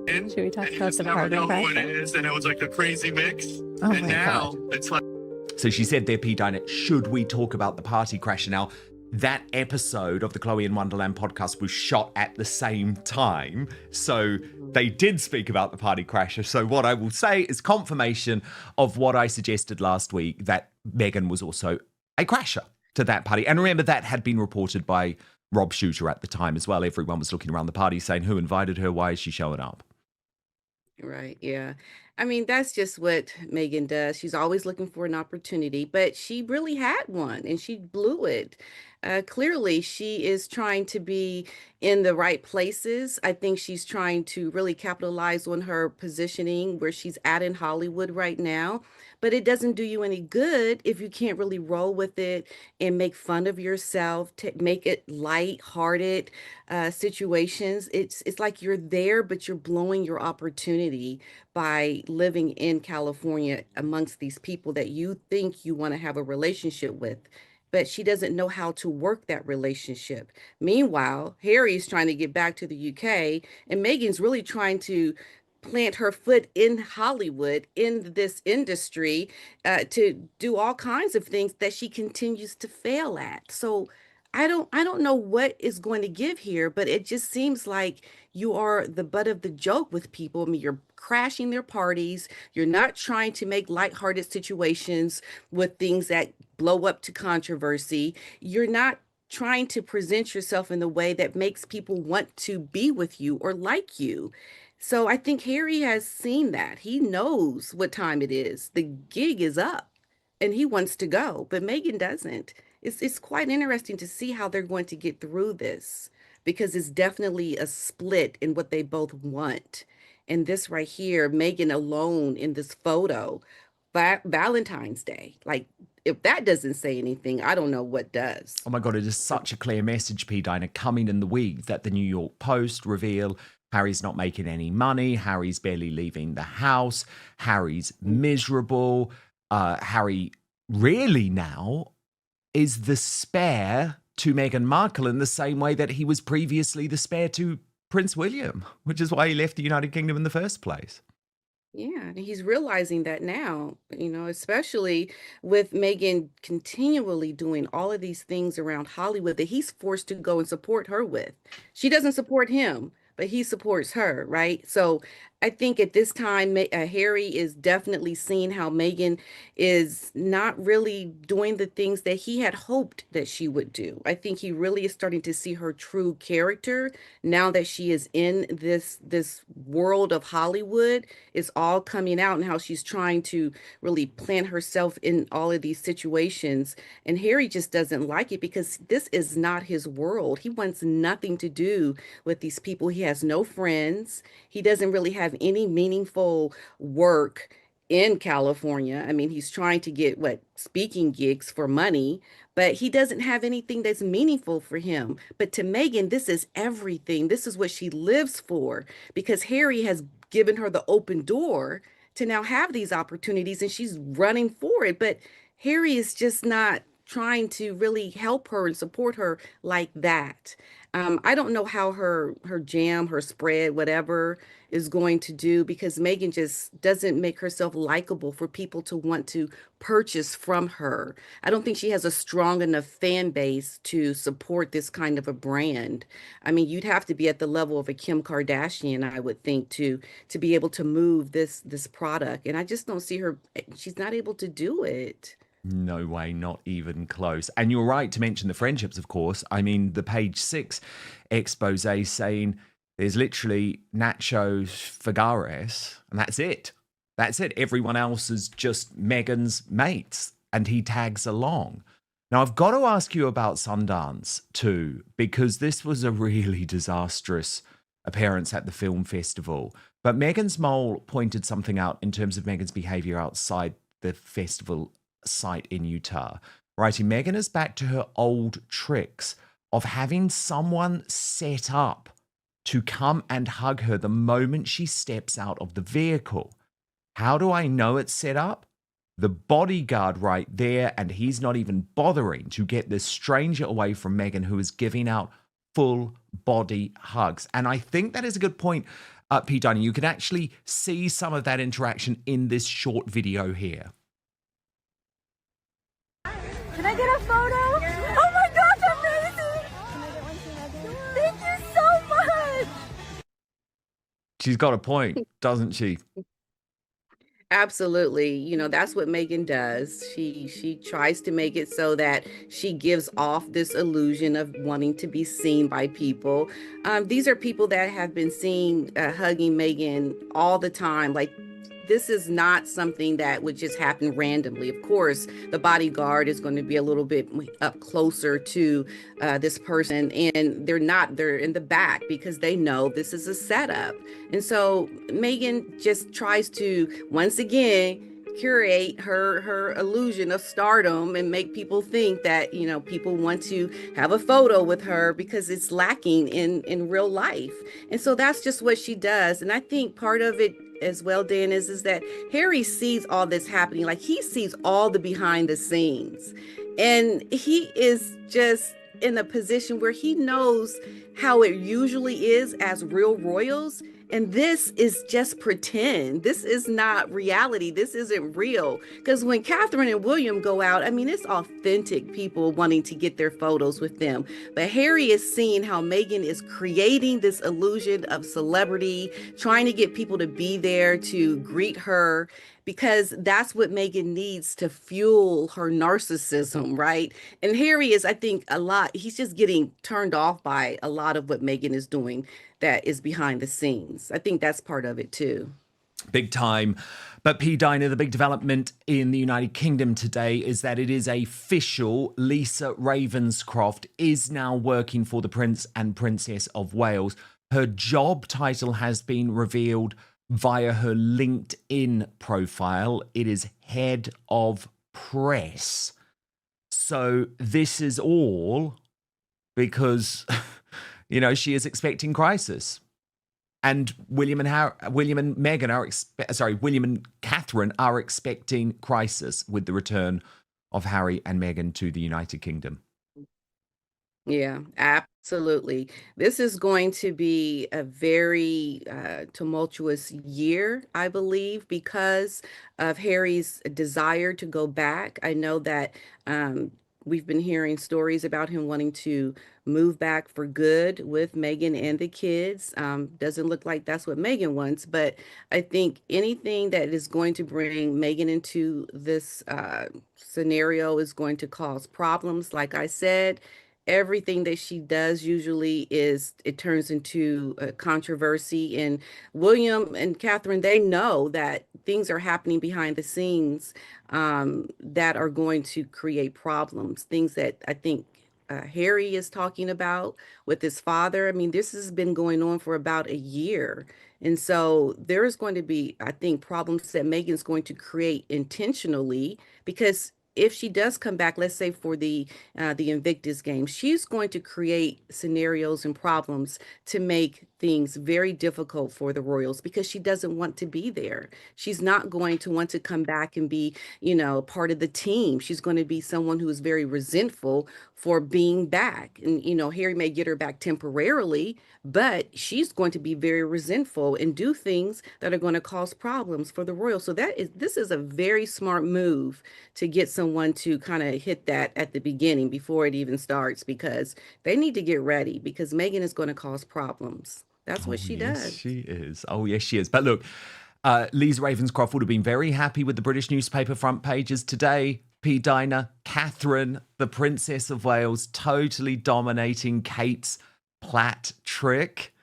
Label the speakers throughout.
Speaker 1: Should we talk
Speaker 2: and you
Speaker 1: about
Speaker 2: just
Speaker 1: the
Speaker 2: never
Speaker 1: party
Speaker 2: know who it
Speaker 1: crasher?
Speaker 2: is, and it was like a crazy mix.
Speaker 1: Oh
Speaker 2: And
Speaker 1: my
Speaker 2: now
Speaker 1: God.
Speaker 2: it's like,
Speaker 3: So she said there, P-Dina, should we talk about the party crasher? Now, that episode of the Chloe in Wonderland podcast was shot at the same time. So they did speak about the party crasher. So what I will say is confirmation of what I suggested last week, that Meghan was also a crasher to that party. And remember, that had been reported by Rob Shooter at the time as well. Everyone was looking around the party saying, who invited her? Why is she showing up?
Speaker 4: Right, yeah. I mean, that's just what Megan does. She's always looking for an opportunity, but she really had one and she blew it. Clearly, she is trying to be in the right places. I think she's trying to really capitalize on her positioning where she's at in Hollywood right now. But it doesn't do you any good if you can't really roll with it and make fun of yourself, to make it light-hearted situations. It's like you're there, but you're blowing your opportunity by living in California amongst these people that you think you want to have a relationship with. But she doesn't know how to work that relationship. Meanwhile, Harry's trying to get back to the UK, and Megan's really trying to plant her foot in Hollywood, in this industry, to do all kinds of things that she continues to fail at. So I don't know what is going to give here, but it just seems like you are the butt of the joke with people. I mean, you're crashing their parties. You're not trying to make lighthearted situations with things that blow up to controversy. You're not trying to present yourself in the way that makes people want to be with you or like you. So I think Harry has seen that. He knows what time it is. The gig is up and he wants to go, but Megan doesn't. It's quite interesting to see how they're going to get through this because it's definitely a split in what they both want. And this right here, Megan alone in this photo, Valentine's Day. Like, if that doesn't say anything, I don't know what does.
Speaker 3: Oh my God, it is such a clear message, P-Dina, coming in the week that the New York Post reveal Harry's not making any money. Harry's barely leaving the house. Harry's miserable. Harry really now is the spare to Meghan Markle in the same way that he was previously the spare to Prince William, which is why he left the United Kingdom in the first place.
Speaker 4: Yeah, and he's realizing that now, especially with Megan continually doing all of these things around Hollywood that he's forced to go and support her with. She doesn't support him, but he supports her, right? So I think at this time, Harry is definitely seeing how Megan is not really doing the things that he had hoped that she would do. I think he really is starting to see her true character now that she is in this world of Hollywood. It's all coming out and how she's trying to really plant herself in all of these situations. And Harry just doesn't like it because this is not his world. He wants nothing to do with these people. He has no friends. He doesn't really have any meaningful work in California. I mean, he's trying to get speaking gigs for money, but he doesn't have anything that's meaningful for him. But to Megan, this is everything. This is what she lives for because Harry has given her the open door to now have these opportunities and she's running for it. But Harry is just not trying to really help her and support her like that. I don't know how her jam, her spread, whatever is going to do because Megan just doesn't make herself likable for people to want to purchase from her. I don't think she has a strong enough fan base to support this kind of a brand. I mean, you'd have to be at the level of a Kim Kardashian, I would think, to be able to move this product. And I just don't see her. She's not able to do it.
Speaker 3: No way, not even close. And you're right to mention the friendships, of course. I mean, the Page Six expose saying there's literally Nacho Figueres, and that's it. That's it. Everyone else is just Meghan's mates, and he tags along. Now, I've got to ask you about Sundance too, because this was a really disastrous appearance at the film festival. But Meghan's mole pointed something out in terms of Meghan's behavior outside the festival site in Utah, writing Meghan is back to her old tricks of having someone set up to come and hug her the moment she steps out of the vehicle. How do I know it's set up? The bodyguard right there, and he's not even bothering to get this stranger away from Meghan, who is giving out full body hugs. And I think that is a good point P-Dina, you can actually see some of that interaction in this short video here.
Speaker 1: Can I get a photo? Oh my gosh, amazing! Can I get one too, Meghan? Thank you so much!
Speaker 3: She's got a point, doesn't she?
Speaker 4: Absolutely. You know, that's what Megan does. She tries to make it so that she gives off this illusion of wanting to be seen by people. These are people that have been seen hugging Megan all the time. Like, this is not something that would just happen randomly. Of course, the bodyguard is going to be a little bit up closer to this person, and they're in the back because they know this is a setup. And so Megan just tries to, once again, curate her illusion of stardom and make people think that, you know, people want to have a photo with her because it's lacking in real life. And so that's just what she does. And I think part of it as well, Dan, is that Harry sees all this happening. Like, he sees all the behind the scenes, and he is just in a position where he knows how it usually is as real royals. And this is just pretend. This is not reality. This isn't real. Because when Catherine and William go out, I mean, it's authentic people wanting to get their photos with them. But Harry is seeing how Meghan is creating this illusion of celebrity, trying to get people to be there to greet her, because that's what Meghan needs to fuel her narcissism, right? And Harry is, I think, he's just getting turned off by a lot of what Meghan is doing that is behind the scenes. I think that's part of it too.
Speaker 3: Big time. But P-Dina, the big development in the United Kingdom today is that it is official. Lisa Ravenscroft is now working for the Prince and Princess of Wales. Her job title has been revealed via her LinkedIn profile. It is head of press. So this is all because, you know, she is expecting crisis. And William and Catherine are expecting crisis with the return of Harry and Meghan to the United Kingdom.
Speaker 4: Yeah, absolutely. This is going to be a very tumultuous year, I believe, because of Harry's desire to go back. I know that we've been hearing stories about him wanting to move back for good with Meghan and the kids. Doesn't look like that's what Meghan wants, but I think anything that is going to bring Meghan into this scenario is going to cause problems. Like I said, everything that she does usually it turns into a controversy. And William and Catherine, they know that things are happening behind the scenes that are going to create problems. Things that I think Harry is talking about with his father. I mean, this has been going on for about a year. And so there's going to be, I think, problems that Meghan's going to create intentionally, because if she does come back, let's say for the Invictus game, she's going to create scenarios and problems to make things very difficult for the royals, because she doesn't want to be there. She's not going to want to come back and be, you know, part of the team. She's going to be someone who is very resentful for being back. And, you know, Harry may get her back temporarily, but she's going to be very resentful and do things that are going to cause problems for the royals. So this is a very smart move to get someone to kind of hit that at the beginning before it even starts, because they need to get ready, because Meghan is going to cause problems. That's what she does.
Speaker 3: She is. Oh, yes, she is. But look, Lisa Ravenscroft would have been very happy with the British newspaper front pages today. P-Dina, Catherine, the Princess of Wales, totally dominating Kate's plait trick.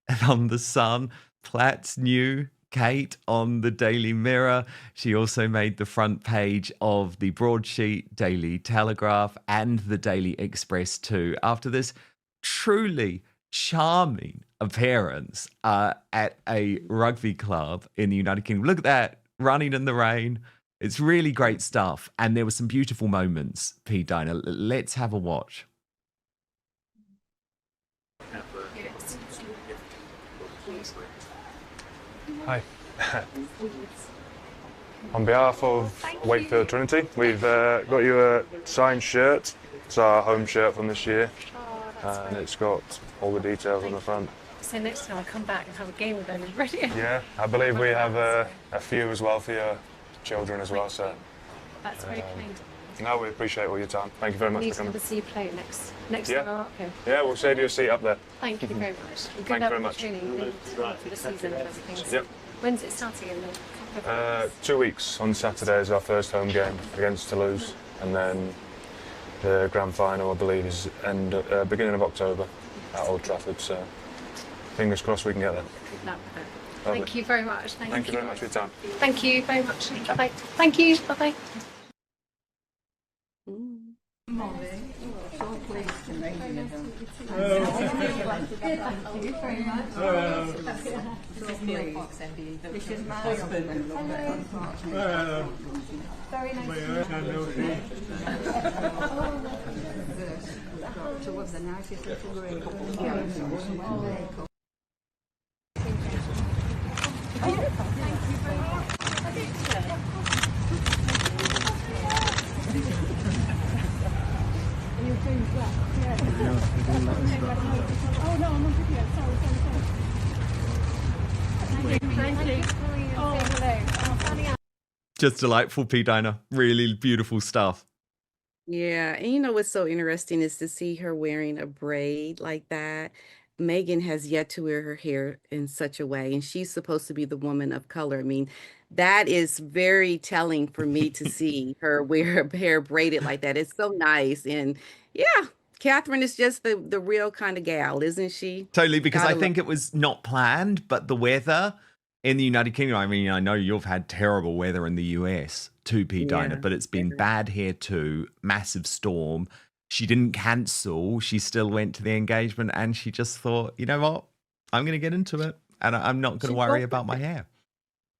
Speaker 3: And on the Sun, Platt's new Kate on the Daily Mirror. She also made the front page of the broadsheet, Daily Telegraph, and the Daily Express too, after this truly charming appearance at a rugby club in the United Kingdom. Look at that, running in the rain. It's really great stuff. And there were some beautiful moments, P-Dina. Let's have a watch.
Speaker 5: Hi. On behalf of Wakefield Trinity, we've got you a signed shirt. It's our home shirt from this year, and it's got all the details on the front.
Speaker 6: So next time I come back and have a game with them and ready.
Speaker 5: Yeah, I believe we have a few as well for your children as well. So
Speaker 6: That's very kind.
Speaker 5: no, we appreciate all your time. Thank you very much
Speaker 6: Need
Speaker 5: for
Speaker 6: to
Speaker 5: coming.
Speaker 6: come and see you play next
Speaker 5: Yeah.
Speaker 6: time I'm up here.
Speaker 5: Yeah, we'll save you a seat up there.
Speaker 6: Thank you very much. And
Speaker 5: Thank you very much.
Speaker 6: Training for the season and everything. So
Speaker 5: Yep.
Speaker 6: when's it starting in the
Speaker 5: 2 weeks. On Saturday is our first home game against Toulouse, and then the grand final, I believe, is beginning of October at Old Trafford. So fingers crossed we can get there. Lovely.
Speaker 6: Thank you very much.
Speaker 5: Thank you very much for your time.
Speaker 6: Thank you very much. Bye-bye. Thank you. Bye-bye.
Speaker 7: Towards the nicest little grey.
Speaker 3: Just delightful, P-Dina. Really beautiful stuff.
Speaker 4: Yeah, and you know what's so interesting is to see her wearing a braid like that. Meghan has yet to wear her hair in such a way, and she's supposed to be the woman of color. I mean, that is very telling for me to see her wear her hair braided like that. It's so nice. And yeah, Catherine is just the real kind of gal, isn't she?
Speaker 3: Totally, because
Speaker 4: Gotta
Speaker 3: I
Speaker 4: love
Speaker 3: think it was not planned, but the weather in the United Kingdom, I mean, I know you've had terrible weather in the US too, P-Dina,
Speaker 4: Yeah,
Speaker 3: but it's been bad here too. Massive storm. She didn't cancel. She still went to the engagement and she just thought, you know what? I'm going to get into it and I'm not going to
Speaker 4: she's
Speaker 3: worry
Speaker 4: going
Speaker 3: about
Speaker 4: with
Speaker 3: my
Speaker 4: it.
Speaker 3: hair.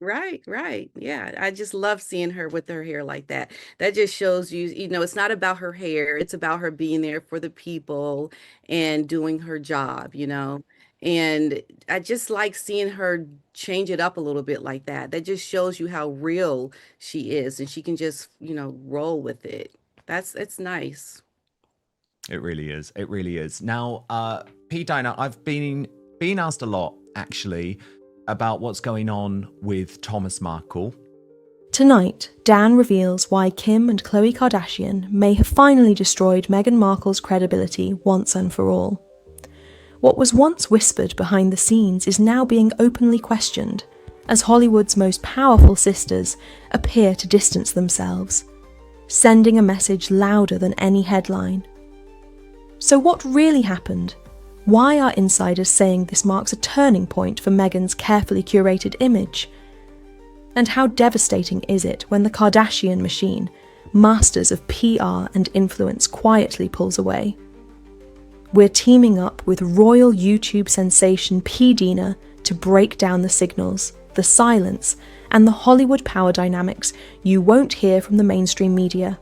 Speaker 4: Right, right. Yeah, I just love seeing her with her hair like that. That just shows you, it's not about her hair, it's about her being there for the people and doing her job. And I just like seeing her change it up a little bit like that. That just shows you how real she is and she can just, roll with it. It's nice.
Speaker 3: It really is. It really is. Now, P-Dina, I've been asked a lot, actually, about what's going on with Thomas Markle.
Speaker 8: Tonight, Dan reveals why Kim and Khloé Kardashian may have finally destroyed Meghan Markle's credibility once and for all. What was once whispered behind the scenes is now being openly questioned, as Hollywood's most powerful sisters appear to distance themselves, sending a message louder than any headline. So what really happened? Why are insiders saying this marks a turning point for Meghan's carefully curated image? And how devastating is it when the Kardashian machine, masters of PR and influence, quietly pulls away? We're teaming up with royal YouTube sensation P-Dina to break down the signals, the silence, and the Hollywood power dynamics you won't hear from the mainstream media.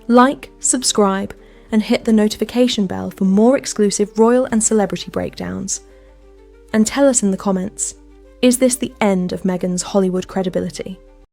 Speaker 8: Like, subscribe, and hit the notification bell for more exclusive royal and celebrity breakdowns. And tell us in the comments, is this the end of Meghan's Hollywood credibility?